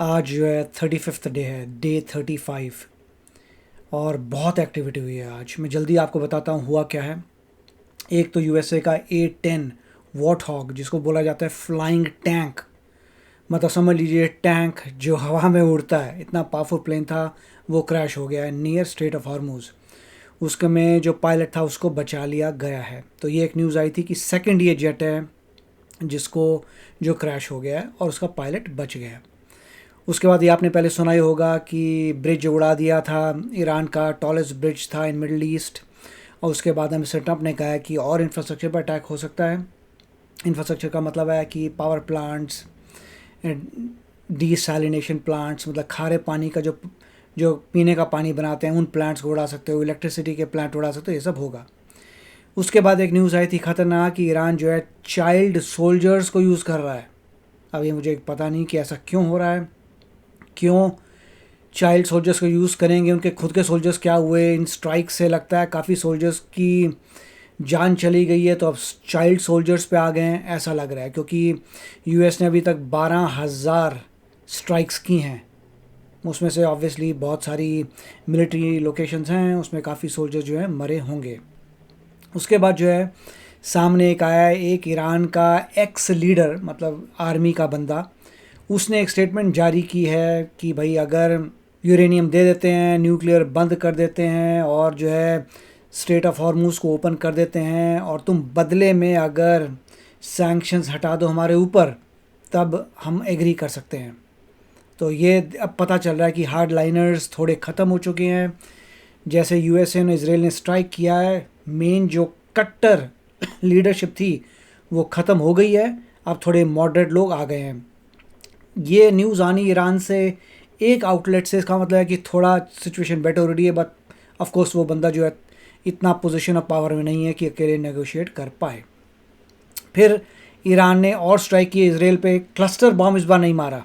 आज जो है 35th डे है, डे 35। और बहुत एक्टिविटी हुई है आज। मैं जल्दी आपको बताता हूँ हुआ क्या है। एक तो यूएसए का A-10 वॉट हॉग, जिसको बोला जाता है फ्लाइंग टैंक, मतलब समझ लीजिए टैंक जो हवा में उड़ता है, इतना पावरफुल प्लेन था, वो क्रैश हो गया है नियर स्ट्रेट ऑफ हॉर्मुज। उसके में जो पायलट था उसको बचा लिया गया है। तो ये एक न्यूज़ आई थी कि सेकंड ये जेट है जिसको जो क्रैश हो गया है और उसका पायलट बच गया है। उसके बाद ये आपने पहले सुना ही होगा कि ब्रिज उड़ा दिया था, ईरान का टॉलेस्ट ब्रिज था इन मिडल ईस्ट। और उसके बाद मिस्टर ट्रंप ने कहा है कि और इंफ्रास्ट्रक्चर पर अटैक हो सकता है। इंफ्रास्ट्रक्चर का मतलब है कि पावर प्लांट्स, डीसैलिनेशन प्लांट्स, मतलब खारे पानी का जो जो पीने का पानी बनाते हैं उन प्लांट्स को उड़ा सकते हो, इलेक्ट्रिसिटी के प्लांट उड़ा सकते हो, ये सब होगा। उसके बाद एक न्यूज़ आई थी खतरनाक कि ईरान जो है चाइल्ड सोल्जर्स को यूज़ कर रहा है। अब ये मुझे पता नहीं कि ऐसा क्यों हो रहा है, क्यों चाइल्ड सोल्जर्स को यूज़ करेंगे। उनके खुद के सोल्जर्स क्या हुए इन स्ट्राइक से? लगता है काफ़ी सोल्जर्स की जान चली गई है, तो अब चाइल्ड सोल्जर्स पे आ गए हैं ऐसा लग रहा है, क्योंकि यूएस ने अभी तक 12,000 स्ट्राइक्स की हैं। उसमें से ऑब्वियसली बहुत सारी मिलिट्री लोकेशंस हैं, उसमें काफ़ी सोल्जर जो हैं मरे होंगे। उसके बाद जो है सामने एक आया है, एक ईरान का एक्स लीडर, मतलब आर्मी का बंदा, उसने एक स्टेटमेंट जारी की है कि भाई अगर यूरेनियम दे देते हैं, न्यूक्लियर बंद कर देते हैं और जो है स्ट्रेट ऑफ हॉर्मुज को ओपन कर देते हैं और तुम बदले में अगर सैंक्शंस हटा दो हमारे ऊपर, तब हम एग्री कर सकते हैं। तो ये अब पता चल रहा है कि हार्ड लाइनर्स थोड़े ख़त्म हो चुके हैं। जैसे यूएसए ने इसराइल ने स्ट्राइक किया है, मेन जो कट्टर लीडरशिप थी वो ख़त्म हो गई है। अब थोड़े मॉडरेट लोग आ गए हैं। ये न्यूज़ आनी ईरान से एक आउटलेट से, इसका मतलब है कि थोड़ा सिचुएशन बेटर हो रही है। बट ऑफ कोर्स वो बंदा जो है इतना पोजीशन ऑफ पावर में नहीं है कि अकेले नेगोशिएट कर पाए। फिर ईरान ने और स्ट्राइक की इसराइल पे। क्लस्टर बॉम्ब इस बार नहीं मारा,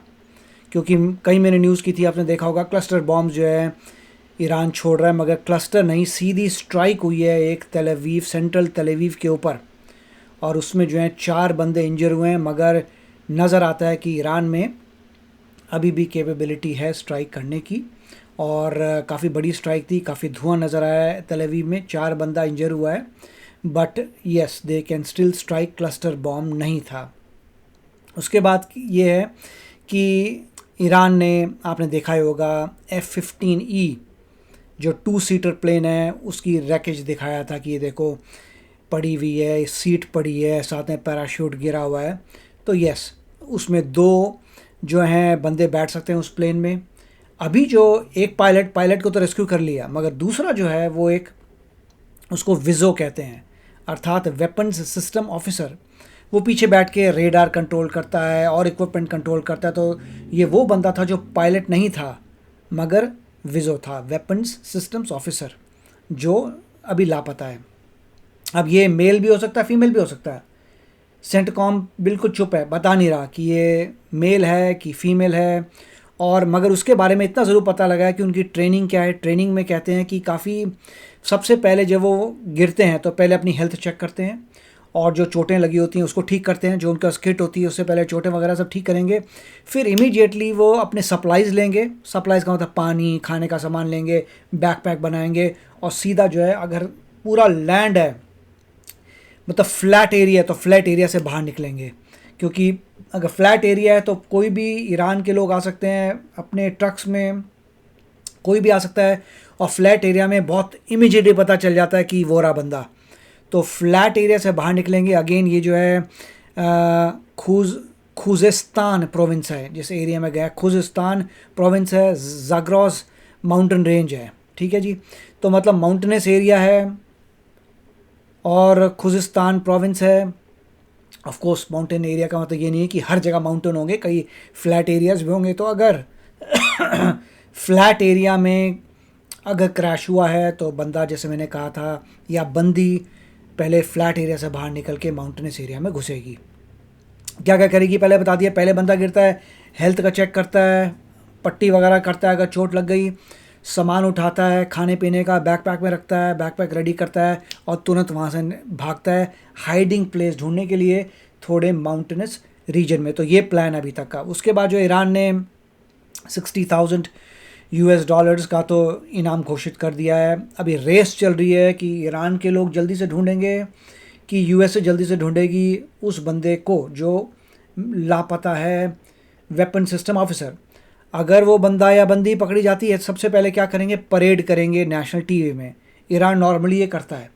क्योंकि कई मैंने न्यूज़ की थी, आपने देखा होगा क्लस्टर बॉम्ब जो है ईरान छोड़ रहा है, मगर क्लस्टर नहीं, सीधी स्ट्राइक हुई है एक तेल अवीव, सेंट्रल तेल अवीव के ऊपर, और उसमें जो है 4 बंदे इंजर हुए हैं। मगर नज़र आता है कि ईरान में अभी भी कैपेबिलिटी है स्ट्राइक करने की, और काफ़ी बड़ी स्ट्राइक थी, काफ़ी धुआं नज़र आया है तेल अवीव में, 4 बंदा इंजर हुआ है। But yes, they can still strike, cluster bomb नहीं था। उसके बाद ये है कि ईरान ने, आपने देखा ही होगा, F-15E जो 2 सीटर प्लेन है उसकी रैकेज दिखाया था कि ये देखो पड़ी हुई है, सीट पड़ी है, साथ में पैराशूट गिरा हुआ है। तो यस, उसमें 2 जो हैं बंदे बैठ सकते हैं उस प्लेन में। अभी जो एक पायलट को तो रेस्क्यू कर लिया, मगर दूसरा जो है वो एक, उसको विजो कहते हैं, अर्थात वेपन्स सिस्टम ऑफिसर। वो पीछे बैठ के रेडार कंट्रोल करता है और इक्विपमेंट कंट्रोल करता है। तो ये वो बंदा था जो पायलट नहीं था मगर विजो था, वेपन्स सिस्टम्स ऑफिसर, जो अभी लापता है। अब ये मेल भी हो सकता है, फीमेल भी हो सकता है। सेंटकॉम बिल्कुल चुप है, बता नहीं रहा कि ये मेल है कि फीमेल है। और मगर उसके बारे में इतना ज़रूर पता लगा है कि उनकी ट्रेनिंग क्या है। ट्रेनिंग में कहते हैं कि काफ़ी, सबसे पहले जब वो गिरते हैं तो पहले अपनी हेल्थ चेक करते हैं, और जो चोटें लगी होती हैं उसको ठीक करते हैं, जो उनका स्किट होती है उससे पहले चोटें वगैरह सब ठीक करेंगे। फिर इमीडिएटली वो अपने सप्लाइज़ लेंगे, सप्लाइज़ का मतलब पानी, खाने का सामान लेंगे, बैकपैक बनाएंगे, और सीधा जो है, अगर पूरा लैंड है, मतलब फ्लैट एरिया है, तो फ्लैट एरिया से बाहर निकलेंगे। क्योंकि अगर फ्लैट एरिया है तो कोई भी ईरान के लोग आ सकते हैं अपने ट्रक्स में, कोई भी आ सकता है, और फ्लैट एरिया में बहुत इमीडिएटली पता चल जाता है कि वो रहा बंदा। तो फ्लैट एरिया से बाहर निकलेंगे। अगेन ये जो है खुजिस्तान प्रोविंस है जिस एरिया में गया, खुजिस्तान प्रोविंस है, जाग्रोस माउंटेन रेंज है, ठीक है जी। तो मतलब माउंटेनस एरिया है और खुजिस्तान प्रोविंस है। ऑफ कोर्स माउंटेन एरिया का मतलब ये नहीं है कि हर जगह माउंटेन होंगे, कई फ्लैट एरियाज भी होंगे। तो अगर फ्लैट एरिया में अगर क्रैश हुआ है तो बंदा, जैसे मैंने कहा था, या बंदी पहले फ्लैट एरिया से बाहर निकल के माउंटेनस एरिया में घुसेगी। क्या क्या करेगी पहले बता दिया। पहले बंदा गिरता है, हेल्थ का चेक करता है, पट्टी वगैरह करता है, अगर चोट लग गई सामान उठाता है, खाने पीने का बैकपैक में रखता है, बैकपैक रेडी करता है और तुरंत वहाँ से भागता है हाइडिंग प्लेस ढूंढने के लिए थोड़े माउंटेनस रीजन में। तो ये प्लान अभी तक का। उसके बाद जो ईरान ने $60,000 US का तो इनाम घोषित कर दिया है। अभी रेस चल रही है कि ईरान के लोग जल्दी से ढूंढेंगे कि यूएसए जल्दी से ढूंढेगी उस बंदे को जो लापता है, वेपन सिस्टम ऑफिसर। अगर वो बंदा या बंदी पकड़ी जाती है, सबसे पहले क्या करेंगे, परेड करेंगे नेशनल टीवी में। ईरान नॉर्मली ये करता है।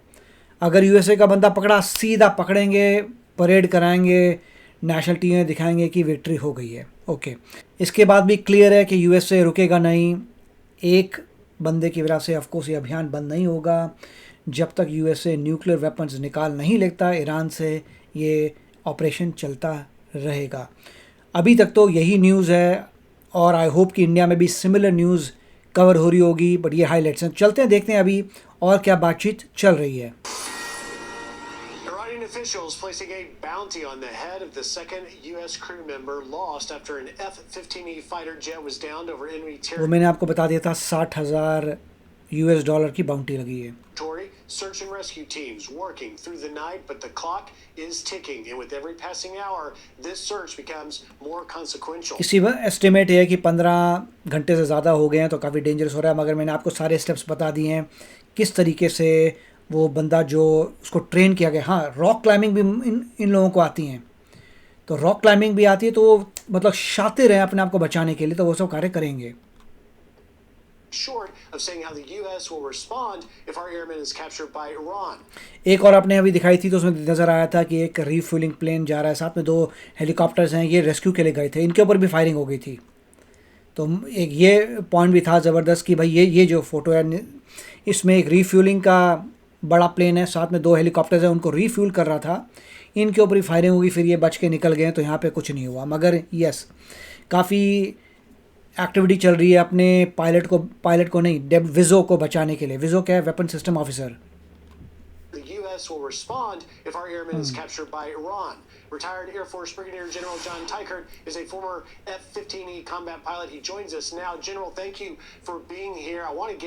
अगर यूएसए का बंदा पकड़ा, सीधा पकड़ेंगे, परेड कराएंगे, नेशनल टीवी में दिखाएंगे कि विक्ट्री हो गई है। ओके, इसके बाद भी क्लियर है कि यूएसए रुकेगा नहीं। एक बंदे की वजह से ऑफकोर्स ये अभियान बंद नहीं होगा जब तक यूएसए न्यूक्लियर वेपन्स निकाल नहीं लेता ईरान से। ये ऑपरेशन चलता रहेगा। अभी तक तो यही न्यूज़ है और आई होप कि इंडिया में भी सिमिलर न्यूज़ कवर हो रही होगी, बट ये हाईलाइट्स हैं। चलते हैं, देखते हैं अभी और क्या बातचीत चल रही है। Iranian officials placing a bounty on the head of the second U.S. crew member lost after an F-15E fighter jet was downed over enemy वो territory. मैंने आपको बता दिया था, $60,000 की बाउंटी लगी है। Search and rescue teams working through the night, but the clock is ticking, and with every passing hour, this search becomes more consequential. किसी एस्टिमेट है कि 15 घंटे से ज़्यादा हो गए हैं, तो काफ़ी डेंजरस हो रहा है। मगर मैंने आपको सारे स्टेप्स बता दिए हैं किस तरीके से वो बंदा जो उसको ट्रेन किया गया। हाँ, रॉक क्लाइंबिंग भी इन लोगों को आती हैं, तो रॉक क्लाइंबिंग भी आती है, तो वो मतलब शातिर हैं अपने आप को बचाने के लिए, तो वो सब कार्य करेंगे। Short of saying how the U.S. will respond if our airman is captured by Iran. एक और आपने अभी दिखाई थी तो उसमें नज़र आया था कि एक रीफ्यूलिंग प्लेन जा रहा है, साथ में 2 हेलीकॉप्टर्स हैं, ये रेस्क्यू के लिए गए थे, इनके ऊपर भी फायरिंग हो गई थी। तो एक ये पॉइंट भी था ज़बरदस्त कि भाई ये जो फ़ोटो है, इसमें एक रीफ्यूलिंग का बड़ा प्लेन है, साथ में 2 हेलीकॉप्टर्स हैं, उनको रीफ्यूल कर रहा था, इनके ऊपर ही फायरिंग होगी, फिर ये बच के निकल गए। तो यहाँ पे कुछ नहीं हुआ, मगर यस, काफ़ी एक्टिविटी चल रही है अपने पायलट को नहीं, विज़ो को बचाने के लिए। विज़ो क्या है? Weapon system officer. The U.S. will respond if our airman is captured by Iran. Retired Air Force Brigadier General John Tykert is a former F-15E combat pilot. He joins us now. General, thank you for being here. I want to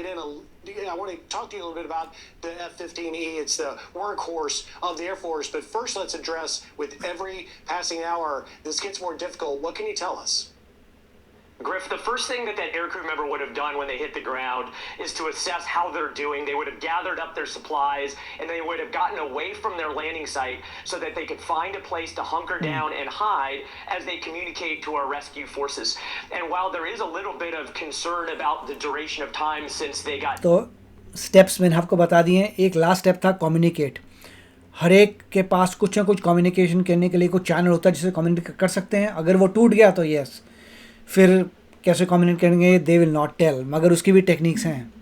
talk to you a little bit about the F-15E. It's the workhorse of the Air Force. But first, let's address, with every passing hour, this gets more difficult. What can you tell us? Griff, the first thing that aircrew member would have done when they hit the ground is to assess how they're doing. They would have gathered up their supplies and they would have gotten away from their landing site so that they could find a place to hunker down and hide as they communicate to our rescue forces. And while there is a little bit of concern about the duration of time since they got... तो steps मैंने आपको बता दिए हैं। एक last step था communicate. हर एक के पास कुछ ना कुछ कम्युनिकेशन करने के लिए कुछ चैनल होता है जिससे कम्युनिकेट कर सकते हैं। अगर वो टूट गया तो यस, फिर कैसे कम्युनिकेट करेंगे, दे विल नॉट टेल, मगर उसकी भी टेक्निक्स हैं।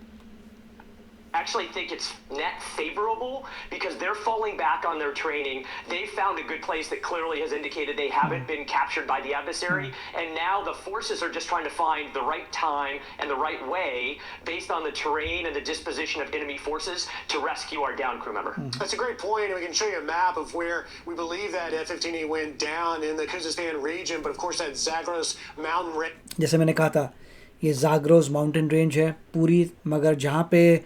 actually think it's net favorable because they're falling back on their training. They found a good place that clearly has indicated they haven't been captured by the adversary, and now the forces are just trying to find the right time and the right way based on the terrain and the disposition of enemy forces to rescue our downed crew member. That's a great point, and we can show you a map of where we believe that F-15E went down in the Khuzestan region, but of course that Zagros mountain range. जैसे मैंने कहा था, ये Zagros mountain range है पूरी, मगर जहाँ पे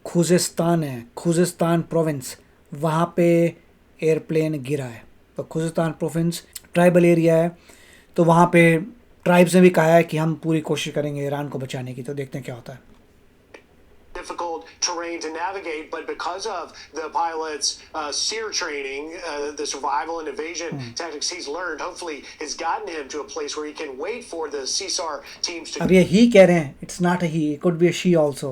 खुजिस्तान है, खुजिस्तान प्रोविंस, वहाँ पे एयरप्लेन गिरा है। तो खुजिस्तान प्रोविंस ट्राइबल एरिया है, तो वहाँ पे ट्राइब्स ने भी कहा है कि हम पूरी कोशिश करेंगे ईरान को बचाने की। तो देखते हैं क्या होता है। Difficult terrain to navigate, but because of the pilot's SEER training, the survival and evasion tactics he's learned, hopefully has gotten him to a place where he can wait for the CSAR teams to अब ये ही कह रहे हैं, it's not a he, it could be a she also,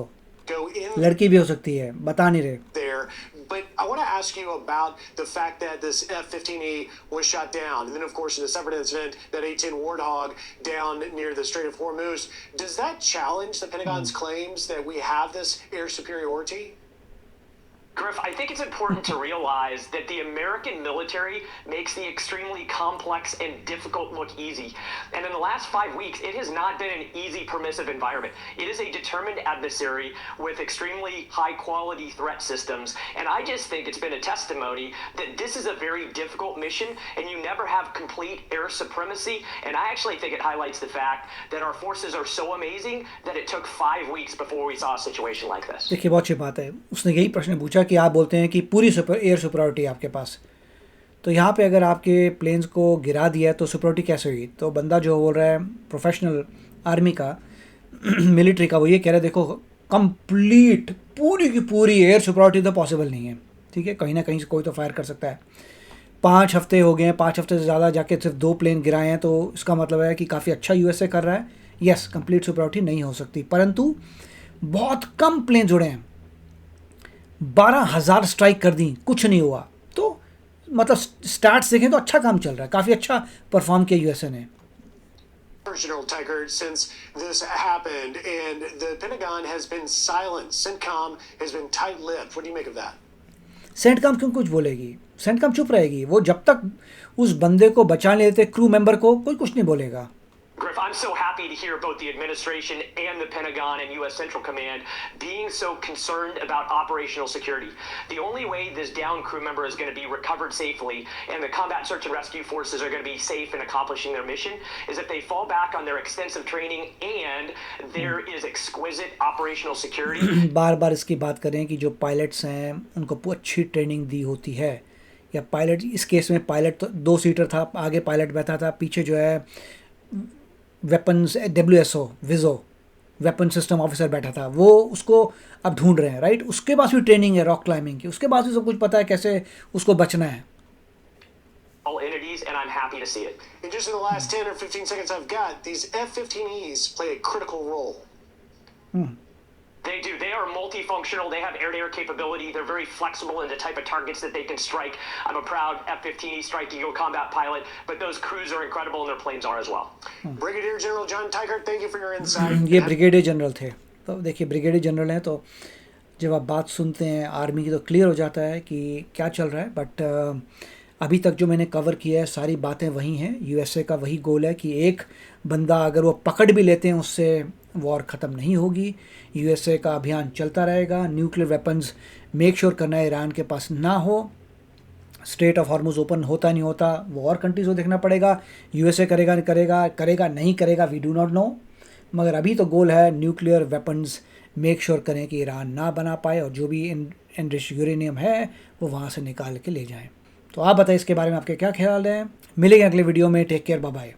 go in लड़की भी हो सकती है, बता नहीं रहे। there. But I want to ask you about the fact that this F-15E was shot down, and then of course in the separate incident that A-10 Warthog down near the Strait of Hormuz. Does that challenge the Pentagon's claims that we have this air superiority? Griff, I think it's important to realize that the American military makes the extremely complex and difficult look easy. And in the last 5 weeks, it has not been an easy, permissive environment. It is a determined adversary with extremely high-quality threat systems. And I just think it's been a testimony that this is a very difficult mission, and you never have complete air supremacy. And I actually think it highlights the fact that our forces are so amazing that it took 5 weeks before we saw a situation like this. देखिए, बहुत अच्छी बात है। उसने यही प्रश्न पूछा कि आप बोलते हैं कि पूरी एयर सुपरियॉरिटी आपके पास, तो यहाँ पे अगर आपके प्लेन्स को गिरा दिया तो सुपरियॉरिटी कैसे हुई? तो बंदा जो बोल रहा है, प्रोफेशनल आर्मी का मिलिट्री का, वो ये कह रहे देखो कंप्लीट पूरी की पूरी एयर सिक्योरिटी तो पॉसिबल नहीं है, ठीक है, कहीं ना कहीं से कोई तो फायर कर सकता है। 5 हफ्ते हो गए हैं, 5 हफ्ते से ज़्यादा जाके सिर्फ 2 प्लेन गिराए हैं, तो इसका मतलब है कि काफ़ी अच्छा यूएसए कर रहा है। यस, कंप्लीट सिक्योरिटी नहीं हो सकती, परंतु बहुत कम प्लेन उड़े हैं, 12,000 स्ट्राइक कर दी, कुछ नहीं हुआ। तो मतलब स्टार्ट्स देखें तो अच्छा काम चल रहा है, काफ़ी अच्छा परफॉर्म किया यूएसए ने। General Teichert, since this happened, and the Pentagon has been silent. CENTCOM has been tight-lipped. What do you make of that? CENTCOM क्यों कुछ बोलेगी? सेंटकॉम चुप रहेगी। वो जब तक उस बंदे को बचा नहीं लेते, क्रू मेंबर को, कोई कुछ नहीं बोलेगा। Griff, I'm so happy to hear both the administration and the Pentagon and U.S. Central Command being so concerned about operational security. The only way this downed crew member is going to be recovered safely and the combat search and rescue forces are going to be safe in accomplishing their mission is if they fall back on their extensive training and there is exquisite operational security. बार बार इसकी बात करें कि जो pilots हैं उनको अच्छी training दी होती है, या पायलट, इस केस में पायलट तो 2 सीटर था, आगे पायलट बैठा था, पीछे जो है वेपन्स WSO विजो वेपन सिस्टम ऑफिसर बैठा था, वो उसको अब ढूंढ रहे हैं, राइट। उसके पास भी ट्रेनिंग है रॉक क्लाइंबिंग की, उसके पास भी सब कुछ पता है कैसे उसको बचना है। All entities, and I'm happy to see it. And just in the last 10 or 15 seconds I've got, these F-15Es play a critical role. They do. They are multifunctional. They have air-to-air capability. They're very flexible in the type of targets that they can strike. I'm a proud F-15E Strike Eagle combat pilot, but those crews are incredible and their planes are as well. Brigadier General John Teichert, thank you for your insight. ये brigadier general थे, तो देखिए brigadier general हैं, तो जब आप बात सुनते हैं आर्मी की तो क्लियर हो जाता है कि क्या चल रहा है। बट अभी तक जो मैंने कवर किया है सारी बातें वही हैं। यूएसए का वही गोल है कि एक बंदा अगर वो पकड़ भी लेते हैं उससे वॉर ख़त्म नहीं होगी, यूएसए का अभियान चलता रहेगा। न्यूक्लियर वेपन्स मेक श्योर करना है ईरान के पास ना हो। स्ट्रेट ऑफ हॉर्मुज ओपन होता नहीं होता वो और कंट्रीज़ को देखना पड़ेगा, यूएसए करेगा नहीं करेगा वी डू नॉट नो, मगर अभी तो गोल है न्यूक्लियर वेपन्स मेक श्योर करें कि ईरान ना बना पाए और जो भी एनरिच्ड यूरेनियम है वो वहाँ से निकाल के ले जाएं। तो आप बताइए इसके बारे में आपके क्या ख्याल हैं। मिलेंगे अगले वीडियो में, टेक केयर, बाय बाय।